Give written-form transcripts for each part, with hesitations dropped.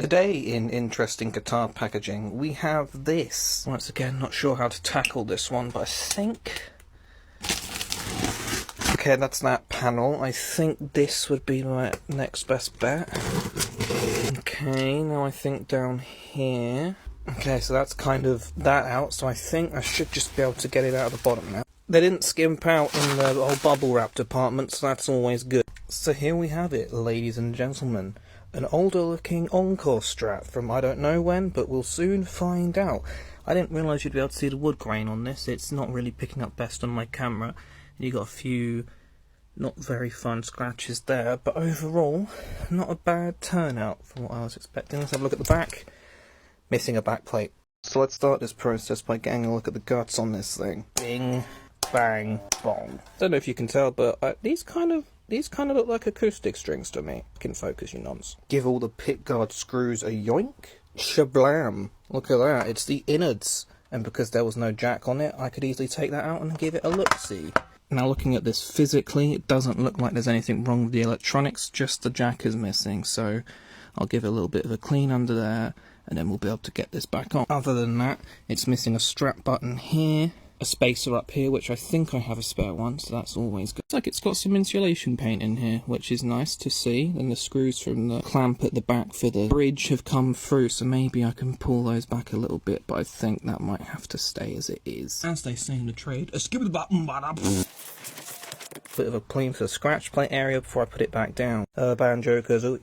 Today in interesting guitar packaging we have this. Once again, not sure how to tackle this one, but I think... Okay, that's that panel. I think this would be my next best bet. Okay, now I think down here... Okay, so that's kind of that out, so I think I should just be able to get it out of the bottom now. They didn't skimp out in the whole bubble wrap department, so that's always good. So here we have it, ladies and gentlemen. An older looking Encore Strat from I don't know when, but we'll soon find out. I didn't realise you'd be able to see the wood grain on this. It's not really picking up best on my camera. You got a few not very fun scratches there, but overall, not a bad turnout from what I was expecting. Let's have a look at the back. Missing a back plate. So let's start this process by getting a look at the guts on this thing. Bing, bang, bong. Don't know if you can tell, but these kind of look like acoustic strings to me. Can focus, you nons. Give all the pickguard screws a yoink. Shablam. Look at that, it's the innards. And because there was no jack on it, I could easily take that out and give it a look-see. Now looking at this physically, it doesn't look like there's anything wrong with the electronics, just the jack is missing. So I'll give it a little bit of a clean under there, and then we'll be able to get this back on. Other than that, it's missing a strap button here. A spacer up here, which I think I have a spare one, so that's always good. Looks like it's got some insulation paint in here, which is nice to see. And the screws from the clamp at the back for the bridge have come through, so maybe I can pull those back a little bit, but I think that might have to stay as it is. As they say in the trade, skip the button, bit of a clean for the scratch plate area before I put it back down. Banjo kazooie.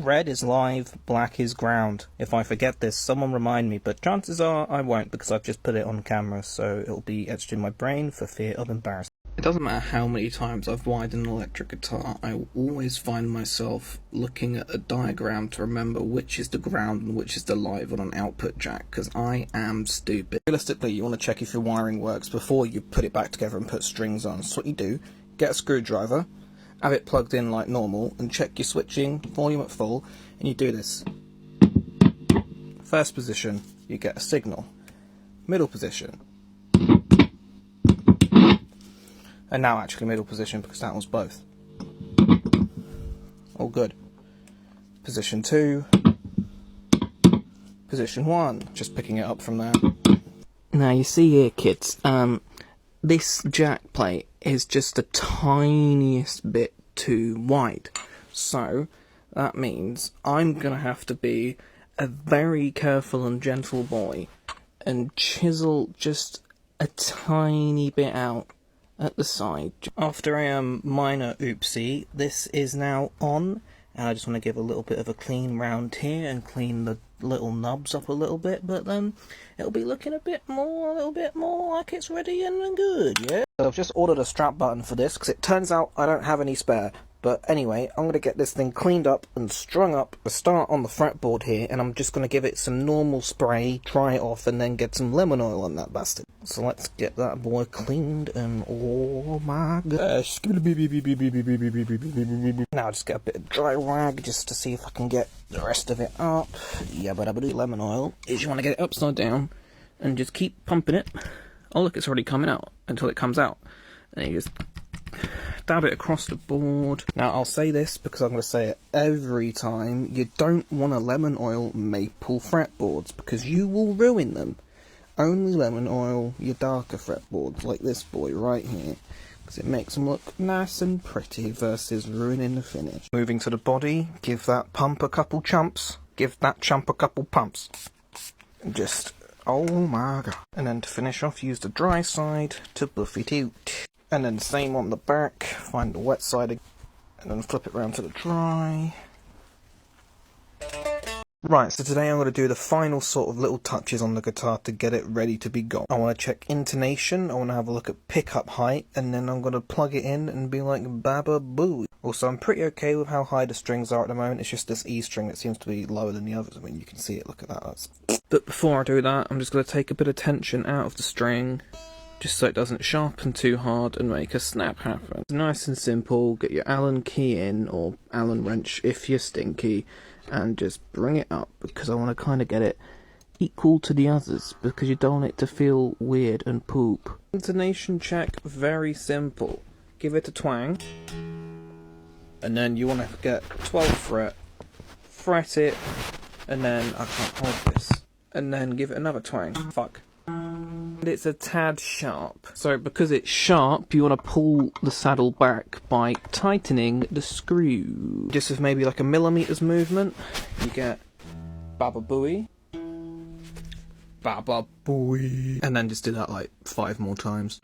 Red is live, black is ground. If I forget this, someone remind me, but chances are I won't because I've just put it on camera, so it'll be etched in my brain for fear of embarrassment. It doesn't matter how many times I've wired an electric guitar, I will always find myself looking at a diagram to remember which is the ground and which is the live on an output jack, because I am stupid. Realistically, you want to check if your wiring works before you put it back together and put strings on. So what you do, get a screwdriver, have it plugged in like normal, and check your switching, volume at full, and you do this. First position, you get a signal. Middle position. And now actually middle position because that was both. All good. Position 2. Position 1. Just picking it up from there. Now you see here, kids, this jack plate is just the tiniest bit too wide. So that means I'm going to have to be a very careful and gentle boy and chisel just a tiny bit out at the side. After a minor oopsie, this is now on, and I just want to give a little bit of a clean round here and clean the little nubs up a little bit, but then it'll be looking a little bit more like it's ready and good, yeah? So I've just ordered a strap button for this because it turns out I don't have any spare. But anyway, I'm going to get this thing cleaned up and strung up. I start on the fretboard here, and I'm just going to give it some normal spray, dry it off, and then get some lemon oil on that bastard. So let's get that boy cleaned, and oh my gosh. Now just get a bit of dry rag just to see if I can get the rest of it up. Yeah, but lemon oil is you want to get it upside down and just keep pumping it. Oh look, it's already coming out until it comes out. And you just dab it across the board. Now I'll say this because I'm going to say it every time. You don't want to lemon oil maple fretboards because you will ruin them. Only lemon oil your darker fretboards like this boy right here, because it makes them look nice and pretty versus ruining the finish. Moving to the body, give that pump a couple chumps. Give that chump a couple pumps. Just, oh my god. And then to finish off, use the dry side to buff it out. And then the same on the back, find the wet side and then flip it around to the dry. Right, so today I'm going to do the final sort of little touches on the guitar to get it ready to be gone. I want to check intonation, I want to have a look at pickup height, and then I'm going to plug it in and be like baba boo. Also, I'm pretty okay with how high the strings are at the moment. It's just this E string that seems to be lower than the others. I mean, you can see it, look at that. But before I do that, I'm just going to take a bit of tension out of the string, just so it doesn't sharpen too hard and make a snap happen. It's nice and simple. Get your Allen key in, or Allen wrench if you're stinky, and just bring it up, because I want to kind of get it equal to the others, because you don't want it to feel weird and poop. Intonation check, very simple. Give it a twang, and then you want to get 12th fret, fret it, And then I can't hold this. And then give it another twang. Fuck. It's a tad sharp. So because it's sharp, you want to pull the saddle back by tightening the screw. Just with maybe like a millimeters movement, you get Baba Booey. Baba Booey. And then just do that like 5 more times.